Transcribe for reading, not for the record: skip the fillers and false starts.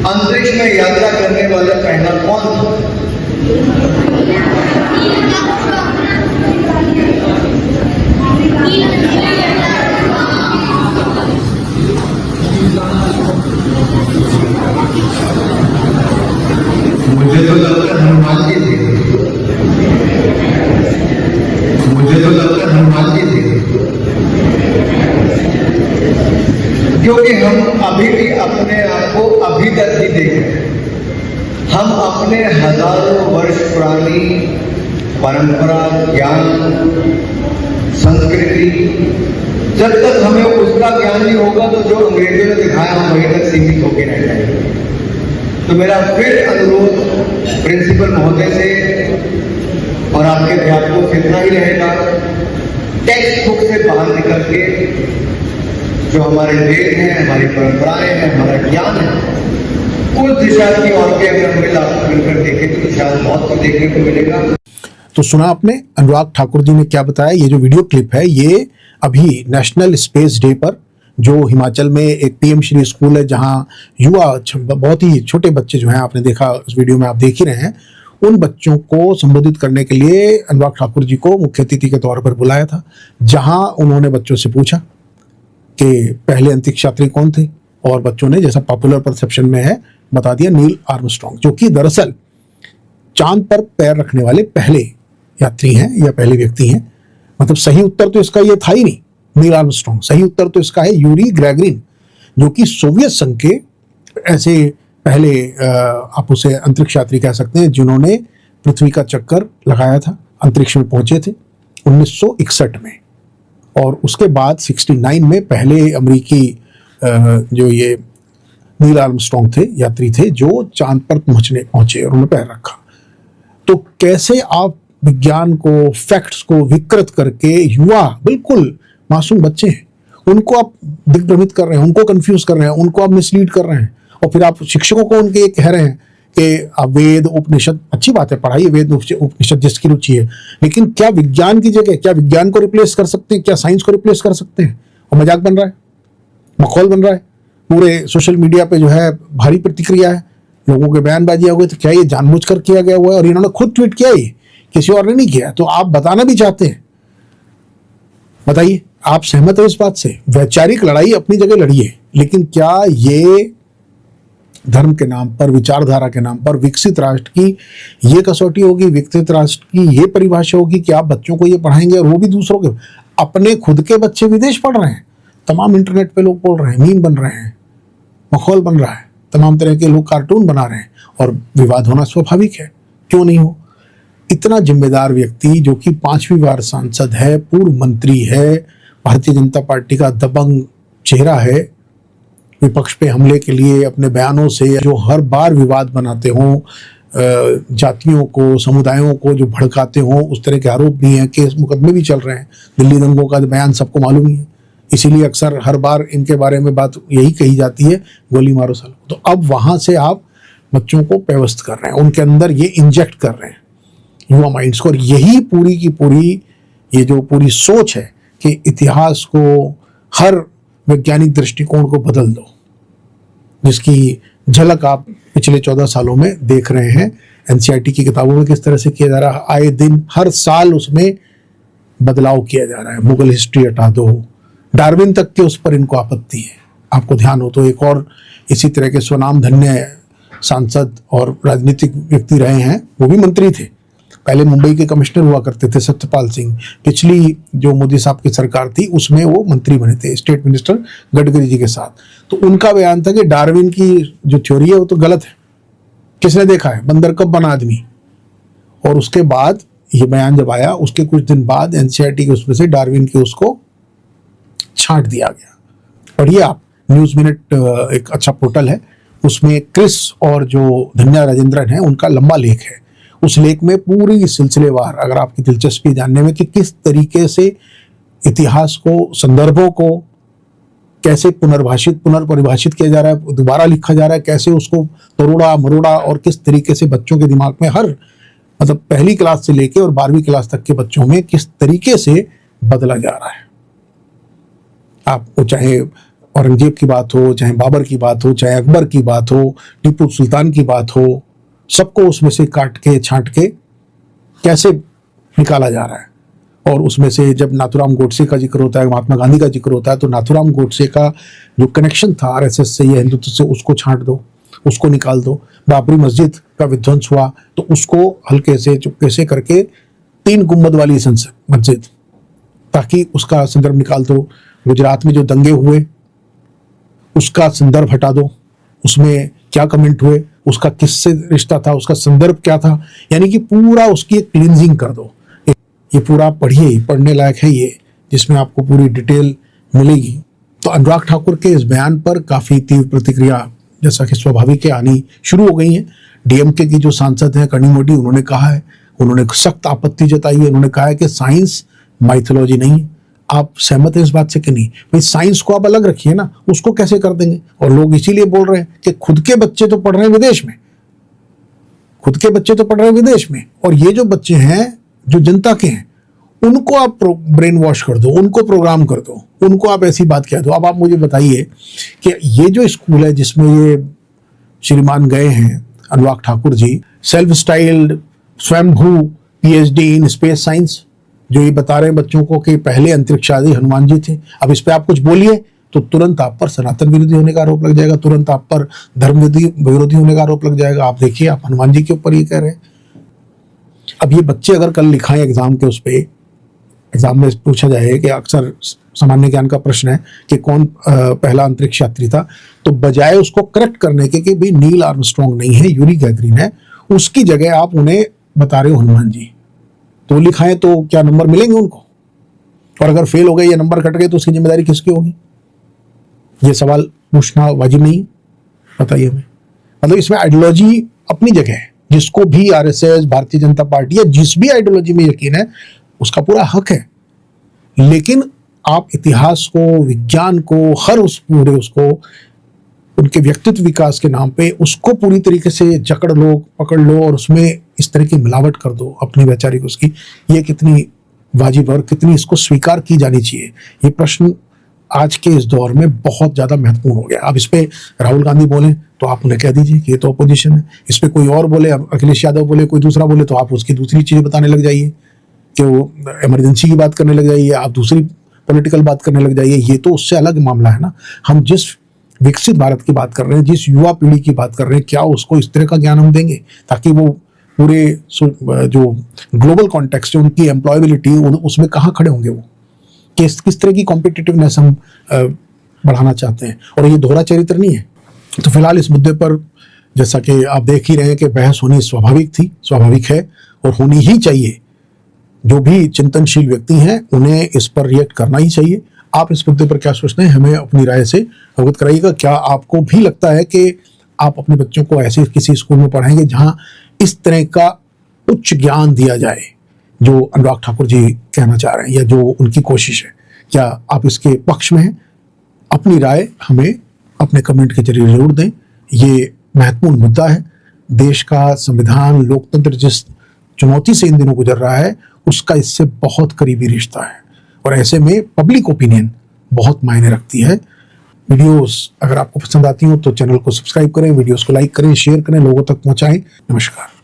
अंतरिक्ष में यात्रा करने वाला पहला कौन था? मुझे तो लगता है हनुमान जी थे। मुझे तो लगता है हनुमान जी थे, क्योंकि हम अभी भी अपने आप को अभी तक ही देख रहे हैं। हम अपने हजारों वर्ष पुरानी परंपरा, ज्ञान, संस्कृति, जब तक हमें उसका ज्ञान नहीं होगा तो जो अंग्रेजों ने दिखाया हम वहीं तक सीमित होकर रह जाएंगे। तो मेरा फिर अनुरोध प्रिंसिपल महोदय से और आपके अध्यापकों से इतना ही रहेगा, टेक्स्ट बुक से बाहर निकल के जो हमारे वेद हैं, हमारी परंपराएं हैं, हमारा ज्ञान है, उस दिशा की ओर के अगर हम मिलकर देखें तो शायद बहुत कुछ देखने को मिलेगा। तो सुना आपने अनुराग ठाकुर जी ने क्या बताया। ये जो वीडियो क्लिप है ये अभी नेशनल स्पेस डे पर, जो हिमाचल में एक पीएम श्री स्कूल है जहां युवा बहुत ही छोटे बच्चे जो हैं, आपने देखा इस वीडियो में, आप देख ही रहे हैं, उन बच्चों को संबोधित करने के लिए अनुराग ठाकुर जी को मुख्य अतिथि के तौर पर बुलाया था, जहां उन्होंने बच्चों से पूछा कि पहले अंतरिक्ष यात्री कौन थे, और बच्चों ने, जैसा पॉपुलर परसेप्शन में है, बता दिया नील आर्मस्ट्रॉन्ग, जो कि दरअसल चांद पर पैर रखने वाले पहले यात्री हैं या पहले व्यक्ति हैं। मतलब सही उत्तर तो इसका ये था ही नहीं नील आर्मस्ट्रॉन्ग, सही उत्तर तो इसका है यूरी गैगरिन, जो कि सोवियत संघ के ऐसे पहले आप उसे अंतरिक्ष यात्री कह सकते हैं जिन्होंने पृथ्वी का चक्कर लगाया था, अंतरिक्ष में पहुंचे थे 1961 में। और उसके बाद 69 में पहले अमेरिकी जो ये नील आर्मस्ट्रॉन्ग थे, यात्री थे, जो चांद पर पहुंचे और उन्होंने पैर रखा। तो कैसे आप विज्ञान को, फैक्ट्स को विकृत करके, युवा बिल्कुल मासूम बच्चे हैं, उनको आप दिग्भ्रमित कर रहे हैं, उनको कंफ्यूज कर रहे हैं, उनको आप मिसलीड कर रहे हैं, और फिर आप शिक्षकों को उनके ये कह रहे हैं कि आप वेद उपनिषद, अच्छी बात है, पढ़ाइए वेद उपनिषद जिसकी रुचि है, लेकिन क्या विज्ञान की जगह, क्या विज्ञान को रिप्लेस कर सकते हैं, क्या साइंस को रिप्लेस कर सकते हैं? और मजाक बन रहा है, मखौल बन रहा है, पूरे सोशल मीडिया पे जो है भारी प्रतिक्रिया है, लोगों के बयानबाजी हो गई। तो क्या ये जानबूझकर किया गया हुआ है? और इन्होंने खुद ट्वीट किया, ये किसी और ने नहीं किया। तो आप बताना भी चाहते हैं, बताइए, आप सहमत हो इस बात से? वैचारिक लड़ाई अपनी जगह लड़िए, लेकिन क्या ये धर्म के नाम पर, विचारधारा के नाम पर विकसित राष्ट्र की ये कसौटी होगी, विकसित राष्ट्र की ये परिभाषा होगी कि आप बच्चों को ये पढ़ाएंगे, और वो भी दूसरों के? अपने खुद के बच्चे विदेश पढ़ रहे हैं, तमाम इंटरनेट पे लोग बोल रहे हैं, मीम बन रहे हैं, मखौल बन रहा है, तमाम तरह के लोग कार्टून बना रहे हैं, और विवाद होना स्वाभाविक है, क्यों नहीं हो? इतना जिम्मेदार व्यक्ति जो कि 5वीं बार सांसद है, पूर्व मंत्री है, भारतीय जनता पार्टी का दबंग चेहरा है, विपक्ष पे हमले के लिए अपने बयानों से जो हर बार विवाद बनाते हों, जातियों को, समुदायों को जो भड़काते हों, उस तरह के आरोप भी हैं, केस मुकदमे भी चल रहे हैं, दिल्ली दंगों का बयान सबको मालूम ही है, इसीलिए अक्सर हर बार इनके बारे में बात यही कही जाती है, गोली मारो सालो। तो अब वहां से आप बच्चों को पेवस्त कर रहे हैं, उनके अंदर ये इंजेक्ट कर रहे हैं युवा माइंड्स को, और यही पूरी की पूरी ये जो पूरी सोच है कि इतिहास को, हर वैज्ञानिक दृष्टिकोण को बदल दो, जिसकी झलक आप पिछले 14 सालों में देख रहे हैं एनसीईआरटी की किताबों में किस तरह से किया जा रहा है। आए दिन, हर साल उसमें बदलाव किया जा रहा है। मुगल हिस्ट्री हटा दो, डार्विन तक के उस पर इनको आपत्ति है। आपको ध्यान हो तो एक और इसी तरह के स्वनाम धन्य सांसद और राजनीतिक व्यक्ति रहे हैं, वो भी मंत्री थे, पहले मुंबई के कमिश्नर हुआ करते थे, सत्यपाल सिंह। पिछली जो मोदी साहब की सरकार थी उसमें वो मंत्री बने थे, स्टेट मिनिस्टर गडकरी जी के साथ। तो उनका बयान था कि डार्विन की जो थ्योरी है वो तो गलत है, किसने देखा है बंदर कब बना आदमी। और उसके बाद ये बयान जब आया, उसके कुछ दिन बाद एनसीईआरटी के उसमें से डार्विन के उसको छांट दिया गया। पढ़िए आप, न्यूज़ मिनट एक अच्छा पोर्टल है, उसमें क्रिस और जो धन्या राजेंद्रन है उनका लंबा लेख है। उस लेख में पूरी सिलसिलेवार, अगर आपकी दिलचस्पी जानने में कि किस तरीके से इतिहास को, संदर्भों को कैसे पुनर्परिभाषित किया जा रहा है, दोबारा लिखा जा रहा है, कैसे उसको तोड़ा मरोड़ा, और किस तरीके से बच्चों के दिमाग में, हर मतलब पहली क्लास से लेके और 12वीं क्लास तक के बच्चों में किस तरीके से बदला जा रहा है। आपको चाहे औरंगजेब की बात हो, चाहे बाबर की बात हो, चाहे अकबर की बात हो, टीपू सुल्तान की बात हो, सबको उसमें से काट के छांट के कैसे निकाला जा रहा है। और उसमें से जब नाथूराम गोडसे का जिक्र होता है, महात्मा गांधी का जिक्र होता है, तो नाथूराम गोडसे का जो कनेक्शन था आरएसएस से या हिंदुत्व से, उसको छांट दो, उसको निकाल दो। बाबरी मस्जिद का विध्वंस हुआ तो उसको हल्के से चुपके से करके 3 गुंबद वाली मस्जिद, ताकि उसका संदर्भ निकाल दो। गुजरात में जो दंगे हुए उसका संदर्भ हटा दो, उसमें क्या कमेंट हुए, उसका किससे रिश्ता था, उसका संदर्भ क्या था, यानी कि पूरा उसकी क्लींजिंग कर दो। ये पूरा पढ़िए, पढ़ने लायक है ये, जिसमें आपको पूरी डिटेल मिलेगी। तो अनुराग ठाकुर के इस बयान पर काफ़ी तीव्र प्रतिक्रिया, जैसा कि स्वाभाविक है, आनी शुरू हो गई है। डीएमके की जो सांसद हैं कनिमोझी, उन्होंने कहा है, उन्होंने सख्त आपत्ति जताई है। उन्होंने कहा है कि साइंस माइथोलॉजी नहीं है। आप सहमत हैं इस बात से कि नहीं? भाई साइंस को आप अलग रखिए ना, उसको कैसे कर देंगे? और लोग इसीलिए बोल रहे हैं कि खुद के बच्चे तो पढ़ रहे हैं विदेश में, खुद के बच्चे तो पढ़ रहे हैं विदेश में, और ये जो बच्चे हैं जो जनता के हैं उनको आप ब्रेन वॉश कर दो, उनको प्रोग्राम कर दो, उनको आप ऐसी बात कह दो। अब आप मुझे बताइए कि ये जो स्कूल है जिसमें ये श्रीमान गए हैं अनुराग ठाकुर जी, सेल्फ स्टाइल्ड स्वयंभू पीएचडी इन स्पेस साइंस, जो ये बता रहे हैं बच्चों को कि पहले अंतरिक्षवादी हनुमान जी थे। अब इस पे आप कुछ बोलिए तो तुरंत आप पर सनातन विरोधी होने का आरोप लग जाएगा, तुरंत आप पर धर्म विरोधी होने का आरोप लग जाएगा। आप देखिए, आप हनुमान जी के ऊपर ये कह रहे हैं। अब ये बच्चे अगर कल लिखाएं एग्जाम के, उस पे एग्जाम में पूछा जाए कि अक्सर सामान्य ज्ञान का प्रश्न है कि कौन पहला अंतरिक्ष यात्री था, तो बजाय उसको करेक्ट करने के कि भाई नील आर्मस्ट्रॉन्ग नहीं है, यूरी गैगरिन है, उसकी जगह आप उन्हें बता रहे हो हनुमान जी, तो लिखाएं तो क्या नंबर मिलेंगे उनको? और अगर फेल हो गए या नंबर कट गए तो उसकी जिम्मेदारी किसकी होगी? ये सवाल पूछना वाजिब नहीं? बताइए हमें। मतलब इसमें आइडियोलॉजी अपनी जगह है, जिसको भी आरएसएस, भारतीय जनता पार्टी या जिस भी आइडियोलॉजी में यकीन है उसका पूरा हक है, लेकिन आप इतिहास को, विज्ञान को, हर उस पूरे उसको उनके व्यक्तित्व विकास के नाम पे उसको पूरी तरीके से जकड़ लो, पकड़ लो और उसमें इस तरह की मिलावट कर दो अपनी वैचारिक उसकी। ये कितनी वाजिब और कितनी इसको स्वीकार की जानी चाहिए, ये प्रश्न आज के इस दौर में बहुत ज़्यादा महत्वपूर्ण हो गया। अब इस पे राहुल गांधी बोले तो आप उन्हें कह दीजिए कि ये तो अपोजिशन है, इस पे कोई और बोले, अखिलेश यादव बोले, कोई दूसरा बोले, तो आप उसकी दूसरी चीज़ें बताने लग जाइए कि वो इमरजेंसी की बात करने लग जाइए, आप दूसरी पॉलिटिकल बात करने लग जाइए। ये तो उससे अलग मामला है ना। हम जिस विकसित भारत की बात कर रहे हैं, जिस युवा पीढ़ी की बात कर रहे हैं, क्या उसको इस तरह का ज्ञान हम देंगे ताकि वो पूरे जो ग्लोबल कॉन्टेक्स्ट है, उनकी एम्प्लॉयबिलिटी, उसमें कहाँ खड़े होंगे वो, किस तरह की कॉम्पिटिटिवनेस हम बढ़ाना चाहते हैं। और ये दोहरा चरित्र नहीं है। तो फिलहाल इस मुद्दे पर जैसा कि आप देख ही रहे हैं कि बहस होनी स्वाभाविक थी, स्वाभाविक है और होनी ही चाहिए। जो भी चिंतनशील व्यक्ति हैं उन्हें इस पर रिएक्ट करना ही चाहिए। आप इस मुद्दे पर क्या सोचते हैं, हमें अपनी राय से अवगत कराइएगा। क्या आपको भी लगता है कि आप अपने बच्चों को ऐसे किसी स्कूल में पढ़ाएंगे जहां इस तरह का उच्च ज्ञान दिया जाए जो अनुराग ठाकुर जी कहना चाह रहे हैं, या जो उनकी कोशिश है? क्या आप इसके पक्ष में हैं? अपनी राय हमें अपने कमेंट के जरिए जरूर दें। ये महत्वपूर्ण मुद्दा है। देश का संविधान, लोकतंत्र जिस चुनौती से इन दिनों गुजर रहा है, उसका इससे बहुत करीबी रिश्ता है और ऐसे में पब्लिक ओपिनियन बहुत मायने रखती है। वीडियोस अगर आपको पसंद आती हो तो चैनल को सब्सक्राइब करें, वीडियोस को लाइक करें, शेयर करें, लोगों तक पहुंचाएं। नमस्कार।